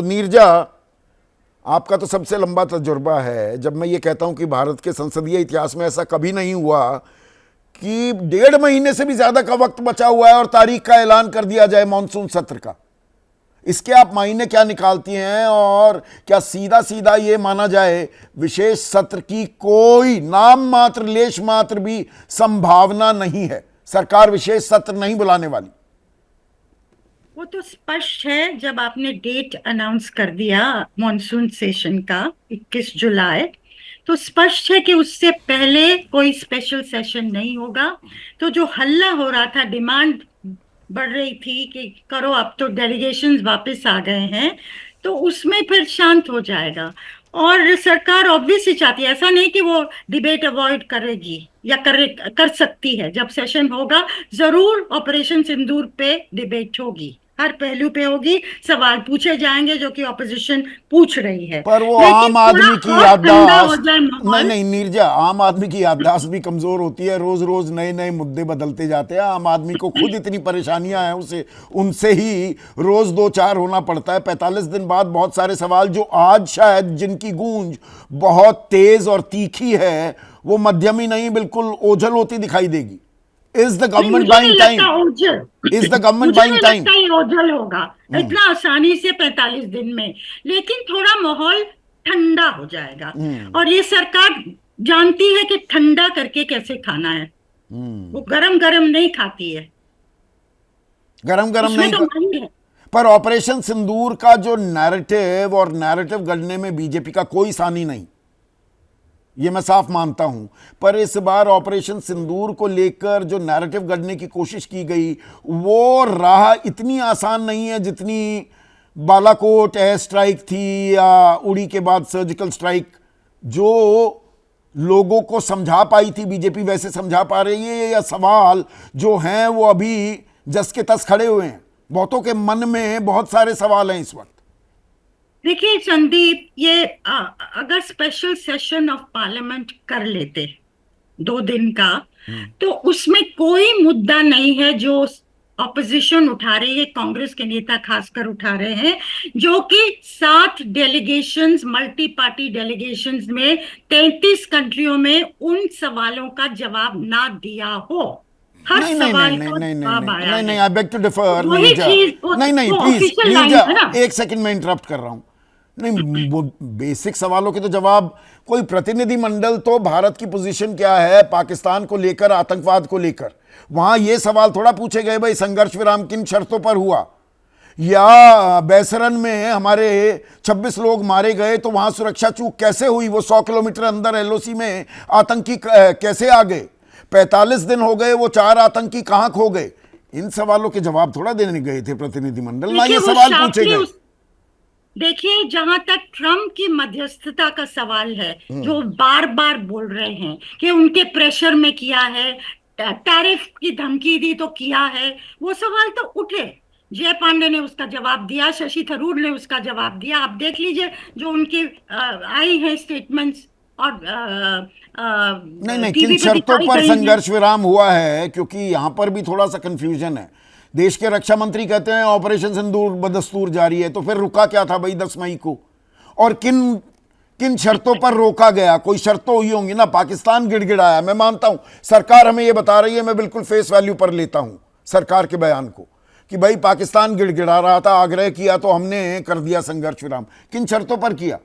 तो नीरजा, आपका तो सबसे लंबा तजुर्बा है। जब मैं ये कहता हूं कि भारत के संसदीय इतिहास में ऐसा कभी नहीं हुआ कि 1.5 महीने से भी ज्यादा का वक्त बचा हुआ है और तारीख का ऐलान कर दिया जाए मानसून सत्र का, इसके आप मायने क्या निकालती हैं? और क्या सीधा सीधा ये माना जाए विशेष सत्र की कोई नाम मात्र लेश मात्र भी संभावना नहीं है, सरकार विशेष सत्र नहीं बुलाने वाली? वो तो स्पष्ट है, जब आपने डेट अनाउंस कर दिया मॉनसून सेशन का 21 जुलाई, तो स्पष्ट है कि उससे पहले कोई स्पेशल सेशन नहीं होगा। तो जो हल्ला हो रहा था, डिमांड बढ़ रही थी कि करो, अब तो डेलीगेशंस वापस आ गए हैं, तो उसमें फिर शांत हो जाएगा। और सरकार ऑब्वियसली चाहती है, ऐसा नहीं कि वो डिबेट अवॉइड करेगी या कर सकती है। जब सेशन होगा जरूर ऑपरेशन सिंदूर पे डिबेट होगी, हर पहलू पे होगी, सवाल पूछे जाएंगे जो कि ऑपोजिशन पूछ रही है। पर वो लेकिन आम थोड़ा आदमी की और ठंडा हो याददाश्त, जाए नहीं माहौल। नहीं नीरजा, आम आदमी की याददाश्त भी कमजोर होती है। रोज रोज नए नए मुद्दे बदलते जाते हैं। आम आदमी को खुद इतनी परेशानियां हैं, उसे उनसे ही रोज दो चार होना पड़ता है। 45 दिन बाद बहुत सारे सवाल जो आज शायद जिनकी गूंज बहुत तेज और तीखी है, वो मध्यमी नहीं बिल्कुल ओझल होती दिखाई देगी। इज द नहीं, गवर्नमेंट मुझे नहीं बाइंग लगता टाइम? ओझल। इज द गवर्नमेंट मुझे बाइंग नहीं टाइम? लगता ये ओझल होगा इतना आसानी से 45 दिन में। लेकिन थोड़ा माहौल ठंडा हो जाएगा। और ये सरकार जानती है कि ठंडा करके कैसे खाना है। वो गरम गरम नहीं खाती है। गरम गरम उसमें नहीं तो कर... माहिर है। पर ऑपरेशन सिंदूर का जो नैरेटिव और नैरेटिव गढ़ने में बीजेपी का कोई सानी नहीं, ये मैं साफ मानता हूं। पर इस बार ऑपरेशन सिंदूर को लेकर जो नैरेटिव गढ़ने की कोशिश की गई, वो राह इतनी आसान नहीं है जितनी बालाकोट एयर स्ट्राइक थी या उड़ी के बाद सर्जिकल स्ट्राइक। जो लोगों को समझा पाई थी बीजेपी वैसे समझा पा रही है, या सवाल जो हैं वो अभी जस के तस खड़े हुए हैं? बहुतों के मन में बहुत सारे सवाल हैं इस वक्त। देखिए संदीप, ये अगर स्पेशल सेशन ऑफ पार्लियामेंट कर लेते 2 दिन का, तो उसमें कोई मुद्दा नहीं है जो ऑपोजिशन उठा रही है, कांग्रेस के नेता खासकर उठा रहे हैं, जो कि 7 डेलीगेशंस, मल्टी पार्टी डेलीगेशंस में 33 कंट्रियों में उन सवालों का जवाब ना दिया हो। हर नहीं नहीं नहीं सवाल नहीं का नहीं नहीं जवाब नहीं आया नहीं नहीं, है। आई बेग टू डिफर वही नीरजा। चीज वो, नहीं नहीं, वो प्लीज ऑफिशियल नीरजा, लाइन है ना। एक सेकंड में इंटरप्ट कर रहा हूं। नहीं, वो बेसिक सवालों के तो जवाब, कोई प्रतिनिधिमंडल तो भारत की पोजीशन क्या है पाकिस्तान को लेकर, आतंकवाद को लेकर, वहां ये सवाल थोड़ा पूछे गए भाई संघर्ष विराम किन शर्तों पर हुआ, या बैसरन में हमारे 26 लोग मारे गए तो वहां सुरक्षा चूक कैसे हुई, वो 100 किलोमीटर अंदर एलओसी में आतंकी कैसे आ गए, 45 दिन हो गए वो 4 आतंकी कहां खो गए। इन सवालों के जवाब थोड़ा देने गए थे प्रतिनिधिमंडल, ना देखिए ये वो सवाल पूछे शार्पली गए। उस देखिए, जहां तक ट्रम्प की मध्यस्थता का सवाल है, जो बार बार बोल रहे हैं कि उनके प्रेशर में किया है, टैरिफ की धमकी दी तो किया है, वो सवाल तो उठे। जय पांडे ने उसका जवाब दिया, शशि थरूर ने उसका जवाब दिया। आप देख लीजिए जो उनकी आई है स्टेटमेंट्स, और नहीं नहीं, किन टीवी पे शर्तों दिखाई पर गई हैं। संघर्ष विराम हुआ है, क्योंकि यहां पर भी थोड़ा सा कंफ्यूजन है। देश के रक्षा मंत्री कहते हैं ऑपरेशन सिंदूर बदस्तूर जारी है, तो फिर रुका क्या था भाई 10 मई को? और किन किन शर्तों पर रोका गया? कोई शर्त तो हुई होंगी ना। पाकिस्तान गिड़गिड़ाया, मैं मानता हूं सरकार हमें यह बता रही है, मैं बिल्कुल फेस वैल्यू पर लेता हूं सरकार के बयान को कि भाई पाकिस्तान गिड़गिड़ा रहा था, आग्रह किया तो हमने कर दिया संघर्ष विराम। किन शर्तों पर किया?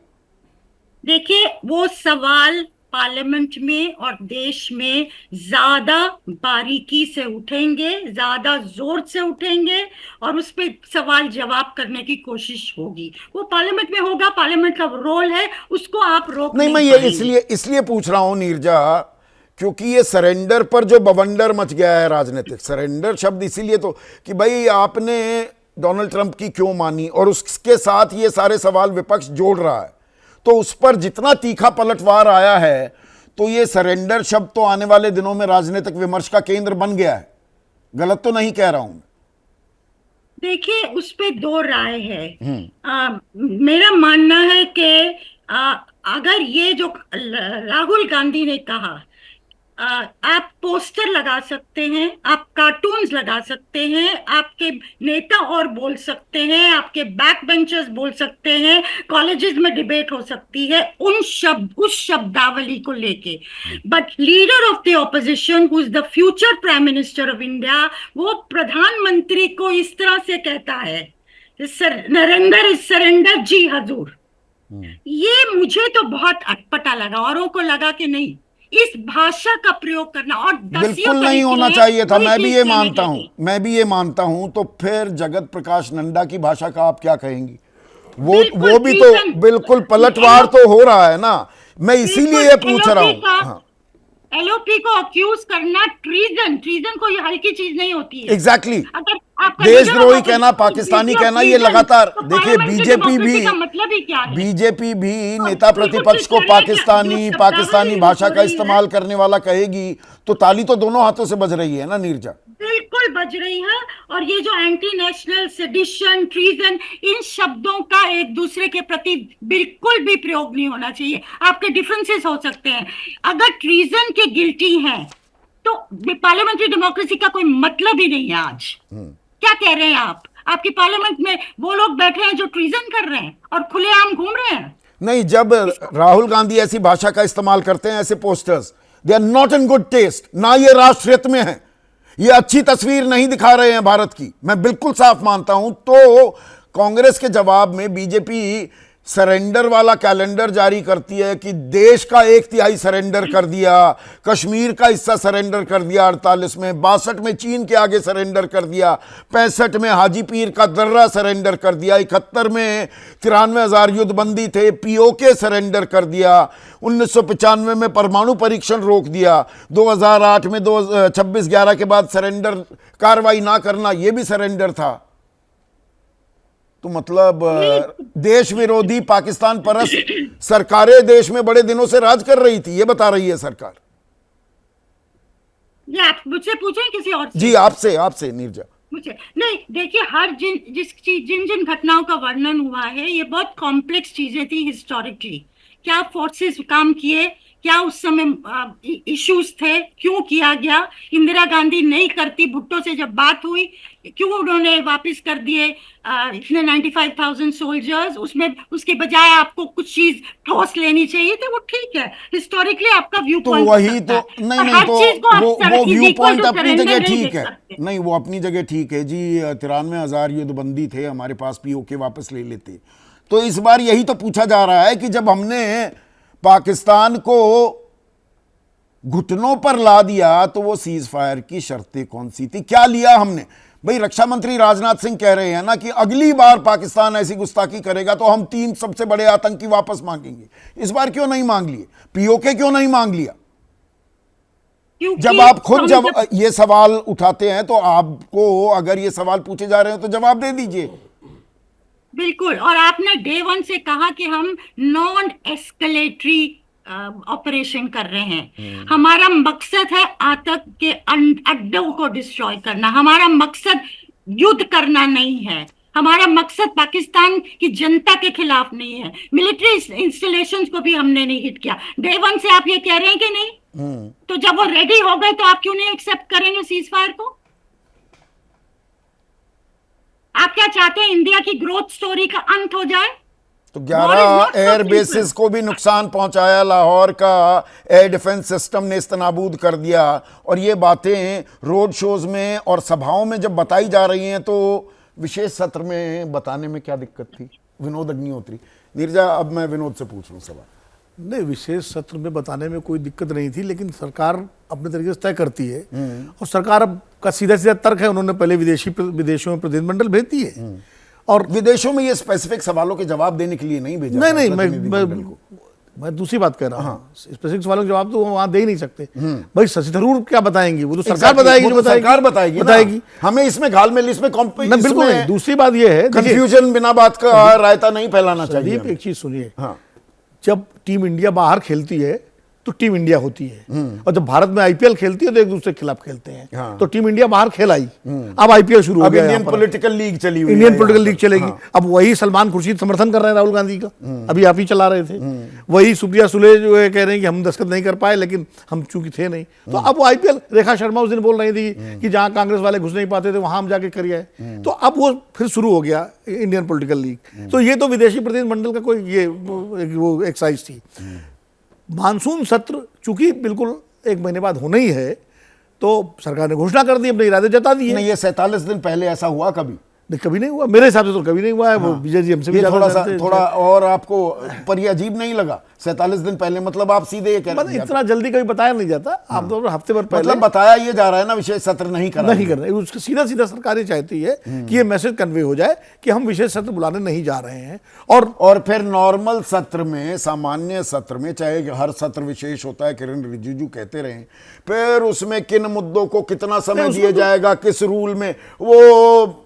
देखिए वो सवाल पार्लियामेंट में और देश में ज्यादा बारीकी से उठेंगे, ज्यादा जोर से उठेंगे, और उस पे सवाल जवाब करने की कोशिश होगी। वो पार्लियामेंट में होगा, पार्लियामेंट का रोल है, उसको आप रोक नहीं, नहीं मैं ये पाएंगे। इसलिए इसलिए पूछ रहा हूं नीरजा, क्योंकि ये सरेंडर पर जो बवंडर मच गया है राजनीतिक, सरेंडर शब्द इसीलिए तो कि भाई आपने डोनाल्ड ट्रंप की क्यों मानी, और उसके साथ ये सारे सवाल विपक्ष जोड़ रहा है, तो उस पर जितना तीखा पलटवार आया है, तो ये सरेंडर शब्द तो आने वाले दिनों में राजनीतिक विमर्श का केंद्र बन गया है। गलत तो नहीं कह रहा हूं? देखिए उस पे दो राय है। मेरा मानना है कि अगर ये जो राहुल गांधी ने कहा आप पोस्टर लगा सकते हैं, आप कार्टून्स लगा सकते हैं, आपके नेता और बोल सकते हैं, आपके बैक बेंचर्स बोल सकते हैं, कॉलेजेस में डिबेट हो सकती है उस शब्दावली को लेके, but leader of the opposition who is the future prime minister of India, वो प्रधानमंत्री को इस तरह से कहता है, सर नरेंद्र इज सरेंडर जी हजूर। ये मुझे तो बहुत अटपटा लगा, औरों को लगा कि नहीं, इस भाषा का प्रयोग करना और बिल्कुल नहीं होना चाहिए था। मैं भी ये मानता हूं, मैं भी ये मानता हूं। तो फिर जगत प्रकाश नड्डा की भाषा का आप क्या कहेंगी? वो भी तो बिल्कुल पलटवार तो हो रहा है ना। मैं इसीलिए ये पूछ रहा हूं। हाँ, एलओपी को अक्यूज करना ट्रीजन कोई हल्की चीज नहीं होती है। एग्जैक्टली। अगर आपका देशद्रोही कहना, पाकिस्तानी कहना, ये लगातार देखिए बीजेपी भी, मतलब ही क्या है? बीजेपी भी नेता प्रतिपक्ष को पाकिस्तानी भाषा का इस्तेमाल करने वाला कहेगी तो ताली तो दोनों हाथों से बज रही है ना नीरजा। बिल्कुल बज रही है। और ये जो एंटी नेशनल, सेडिशन, ट्रीजन, इन शब्दों का एक दूसरे के प्रति बिल्कुल भी प्रयोग नहीं होना चाहिए। आपके डिफरेंसेस हो सकते हैं, अगर ट्रीजन के गिल्टी हैं तो पार्लियामेंट्री डेमोक्रेसी का कोई मतलब ही नहीं है। आज क्या कह रहे हैं आप? आपकी पार्लियामेंट में वो लोग बैठे हैं जो ट्रीजन कर रहे हैं और खुलेआम घूम रहे हैं। नहीं, जब राहुल गांधी ऐसी भाषा का इस्तेमाल करते हैं, ऐसे posters, they are not in good taste. ना ये राष्ट्र हित में है, ये अच्छी तस्वीर नहीं दिखा रहे हैं भारत की। मैं बिल्कुल साफ मानता हूं। तो कांग्रेस के जवाब में बीजेपी सरेंडर वाला कैलेंडर जारी करती है कि देश का 1/3 सरेंडर कर दिया, कश्मीर का हिस्सा सरेंडर कर दिया 48 में, 62 में चीन के आगे सरेंडर कर दिया, 65 में हाजी पीर का दर्रा सरेंडर कर दिया, 71 में 93,000 युद्धबंदी थे, पीओके सरेंडर कर दिया, 1995 में परमाणु परीक्षण रोक दिया, 2008 में 26/11 के बाद सरेंडर कार्रवाई ना करना, यह भी सरेंडर था। तो मतलब देश विरोधी पाकिस्तान परस्त सरकारें देश में बड़े दिनों से राज कर रही थी, ये बता रही है सरकार। ये आप मुझसे पूछें किसी और से? जी, आपसे नीरजा। मुझे नहीं, देखिए, हर जिन घटनाओं का वर्णन हुआ है, ये बहुत कॉम्प्लेक्स चीजें थी हिस्टोरिकली। क्या फोर्सेस काम किए, क्या उस समय इश्यूज थे, क्यों किया गया? इंदिरा गांधी नहीं करती, भुट्टो से जब बात हुई, क्यों उन्होंने वापस कर दिए इतने 95,000 सोल्जर्स? उसमें उसके बजाय आपको कुछ चीज ठोस लेनी चाहिए थी। वो ठीक है, हिस्टोरिकली आपका व्यू तो पॉइंट वही तो नहीं, तो वो व्यू पॉइंट अपनी जगह ठीक है। नहीं, वो अपनी जगह ठीक है जी। 93,000 युद्धबंदी थे, हमारे पास पीओके वापस ले लेते। तो इस बार यही तो पूछा जा रहा है कि जब हमने पाकिस्तान को घुटनों पर ला दिया तो वो सीज फायर की शर्तें कौन सी थी, क्या लिया हमने? भाई, रक्षा मंत्री राजनाथ सिंह कह रहे हैं ना कि अगली बार पाकिस्तान ऐसी गुस्ताखी करेगा तो हम 3 सबसे बड़े आतंकी वापस मांगेंगे। इस बार क्यों नहीं मांग लिए? पीओके क्यों नहीं मांग लिया? जब आप खुद जब ये सवाल उठाते हैं तो आपको, अगर ये सवाल पूछे जा रहे हैं तो जवाब दे दीजिए। बिल्कुल। और आपने डे 1 से कहा कि हम नॉन एस्केलेटरी ऑपरेशन कर रहे हैं। हमारा मकसद है आतंक के अड्डों को डिस्ट्रॉय करना। हमारा मकसद युद्ध करना नहीं है। हमारा मकसद पाकिस्तान की जनता के खिलाफ नहीं है। मिलिट्री इंस्टॉलेशंस को भी हमने नहीं हिट किया। डे 1 से आप ये कह रहे हैं कि नहीं? तो जब वो रेडी हो गए तो आप क्यों नहीं एक्सेप्ट करेंगे सीज फायर को? आप क्या चाहते हैं, इंडिया की ग्रोथ स्टोरी का अंत हो जाए? तो 11 एयर बेसिस को भी नुकसान पहुंचाया, लाहौर का एयर डिफेंस सिस्टम ने इस्तेनाबूद कर दिया। और ये बातें रोड शोज में और सभाओं में जब बताई जा रही हैं तो विशेष सत्र में बताने में क्या दिक्कत थी? विनोद अग्निहोत्री। नीरजा, अब मैं विनोद से पूछ लूं सवाल। नहीं, विशेष सत्र में बताने में कोई दिक्कत नहीं थी, लेकिन सरकार अपने तरीके से तय करती है। और सरकार अब का सीधा सीधा तर्क है, उन्होंने पहले विदेशों में प्रतिनिधिमंडल भेज दिए और विदेशों में ये स्पेसिफिक सवालों के जवाब देने के लिए नहीं भेजा। नहीं, मैं दूसरी बात कह रहा हूँ। स्पेसिफिक सवालों के जवाब तो वहां दे ही नहीं सकते। भाई शशि थरूर क्या बताएंगे? वो तो सरकार बताएगी, जो सरकार बताएगी। हमें इसमें घालमेल, इसमें बिल्कुल नहीं। दूसरी बात ये है, कंफ्यूजन बिना बात का रायता नहीं फैलाना चाहिए। एक चीज सुनिए, जब टीम इंडिया बाहर खेलती है तो टीम इंडिया होती है, और जब भारत में आईपीएल खेलती है तो एक दूसरे के खिलाफ खेलते हैं। हाँ। तो टीम इंडिया बाहर खेल आई, अब आईपीएल शुरू हो अब गया। इंडियन यहाँ पर पॉलिटिकल लीग चली हुई इंडियन है पॉलिटिकल यहाँ लीग पर। चलेगी। हाँ। अब वही सलमान खुर्शीद समर्थन कर रहे हैं राहुल गांधी का, अभी आप ही चला रहे थे। वही सुप्रिया सुले जो है कह रहे हैं कि हम दस्तखत नहीं कर पाए, लेकिन हम चूंकि थे नहीं। तो अब वो आईपीएल, रेखा शर्मा उस दिन बोल रही थी कि जहां कांग्रेस वाले घुस नहीं पाते थे वहां हम जाके करिए। तो अब वो फिर शुरू हो गया इंडियन पॉलिटिकल लीग। तो ये तो विदेशी प्रतिनिधिमंडल का कोई ये वो एक्सरसाइज थी। मानसून सत्र चूंकि बिल्कुल 1 महीने बाद होना ही है, तो सरकार ने घोषणा कर दी, अपने इरादे जता दिए। नहीं, ये 47 दिन पहले ऐसा हुआ कभी? नहीं, कभी नहीं हुआ मेरे हिसाब से, तो कभी नहीं हुआ है। वो विजय जी हमसे भी ये ज्यादा थोड़ा सा जानते हैं। थोड़ा और आपको पर ये अजीब नहीं लगा 47 दिन पहले? मतलब आप सीधे ये कह रहे मतलब हैं इतना जल्दी कभी बताया नहीं जाता, आमतौर पर हफ्ते भर पहले मतलब बताया ये जा रहा है ना विशेष सत्र नहीं करा नहीं कर रहे। उसका सीधा सीधा सरकार ये चाहती है कि ये मैसेज कन्वे हो जाए कि हम विशेष सत्र बुलाने नहीं जा रहे हैं। और फिर नॉर्मल सत्र में, सामान्य सत्र में, चाहे हर सत्र विशेष होता है, किरण रिजिजू कहते रहे, फिर उसमें किन मुद्दों को कितना समय दिया जाएगा, किस रूल में, वो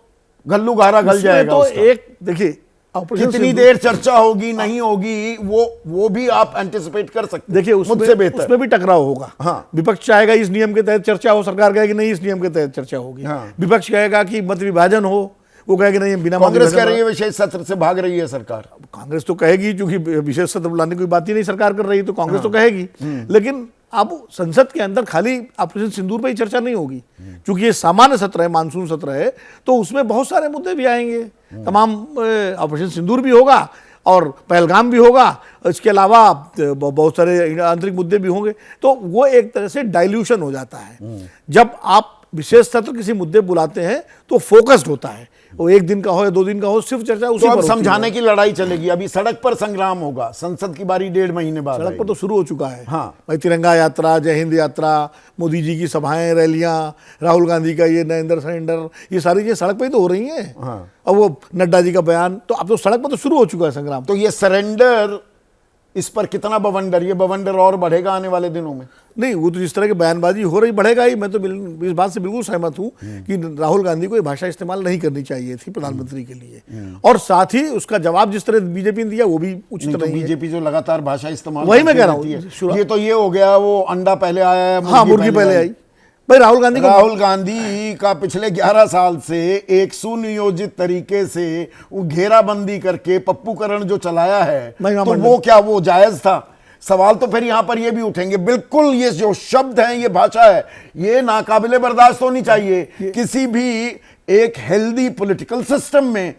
घल्लू घारा घल जाएगा तो उसका। एक देखिए ऑपरेशन कितनी देर चर्चा होगी नहीं होगी वो भी आप एंटिसिपेट कर सकते हैं। देखिए मुझसे बेहतर उसमें भी टकराव होगा। हाँ। विपक्ष चाहेगा इस नियम के तहत चर्चा हो, सरकार कहेगी नहीं इस नियम के तहत चर्चा होगी। हाँ। विपक्ष कहेगा कि मत विभाजन हो, वो कहेगी नहीं बिना मत कांग्रेस कह विभाजन रही है विशेष सत्र से भाग रही है सरकार। कांग्रेस तो कहेगी, क्योंकि विशेष सत्र बुलाने की कोई बात ही नहीं सरकार कर रही, तो कांग्रेस तो कहेगी। लेकिन अब संसद के अंदर खाली ऑपरेशन सिंदूर पर ही चर्चा नहीं होगी, क्योंकि ये सामान्य सत्र है, मानसून सत्र है, तो उसमें बहुत सारे मुद्दे भी आएंगे। तमाम ऑपरेशन सिंदूर भी होगा और पहलगाम भी होगा, इसके अलावा बहुत सारे आंतरिक मुद्दे भी होंगे। तो वो एक तरह से डाइल्यूशन हो जाता है। जब आप विशेष सत्र किसी मुद्दे बुलाते हैं तो फोकस्ड होता है, वो 1 दिन का हो या 2 दिन का हो, सिर्फ चर्चा उसी तो पर अब होती समझाने है। की लड़ाई चलेगी, अभी सड़क पर संग्राम होगा, संसद की बारी 1.5 महीने बाद सड़क पर तो शुरू हो चुका है। हाँ। भाई तिरंगा यात्रा, जय हिंद यात्रा, मोदी जी की सभाएं, रैलियां, राहुल गांधी का ये नरेंद्र सरेंडर, ये सारी चीजें सड़क पर ही तो हो रही हैं। हाँ। और वो नड्डा जी का बयान, तो अब तो सड़क पर तो शुरू हो चुका है संग्राम। तो ये सरेंडर, इस पर कितना बवंडर, ये बवंडर और बढ़ेगा आने वाले दिनों में? नहीं, वो तो जिस तरह की बयानबाजी हो रही बढ़ेगा ही। मैं तो इस बात से बिल्कुल सहमत हूं कि राहुल गांधी को ये भाषा इस्तेमाल नहीं करनी चाहिए थी प्रधानमंत्री के लिए, और साथ ही उसका जवाब जिस तरह बीजेपी ने दिया वो भी उचित तो नहीं है। बीजेपी जो लगातार भाषा इस्तेमाल वही मैं करती कह रहा हूं, रहती है, ये तो ये हो गया, वो अंडा पहले आया है, हाँ, मुर्गी पहले आई। भाई राहुल गांधी का पिछले 11 साल से एक सुनियोजित तरीके से वो घेराबंदी करके पप्पूकरण जो चलाया है, तो वो क्या वो जायज था? सवाल तो फिर यहां पर ये भी उठेंगे, बिल्कुल ये जो शब्द हैं, ये भाषा है, ये नाकाबिले बर्दाश्त होनी चाहिए किसी भी एक हेल्दी पॉलिटिकल सिस्टम में।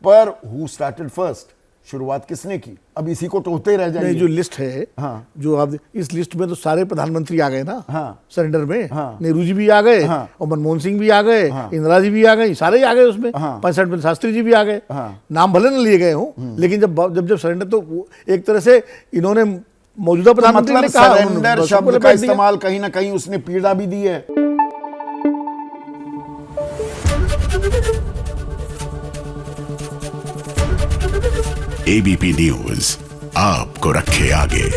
पर हु स्टार्टेड फर्स्ट, शुरुआत किसने की? अब इसी को टोकते रह जाएंगे। जो लिस्ट है, हाँ। जो आप इस लिस्ट में तो सारे प्रधानमंत्री आ गए ना। हाँ। सरेंडर में हाँ। नेहरू जी भी आ गए, हाँ। और मनमोहन सिंह भी आ गए, हाँ। इंदिरा जी भी आ गई, सारे ही आ गए उसमें। हाँ। 65 में शास्त्री जी भी आ गए। हाँ। नाम भले न लिए गए हों, लेकिन जब सरेंडर, तो एक तरह से इन्होंने मौजूदा प्रधानमंत्री मतलब ने कहा, सरेंडर शब्द का इस्तेमाल कहीं ना कहीं उसने पीड़ा भी दी है। एबीपी न्यूज आपको रखे आगे।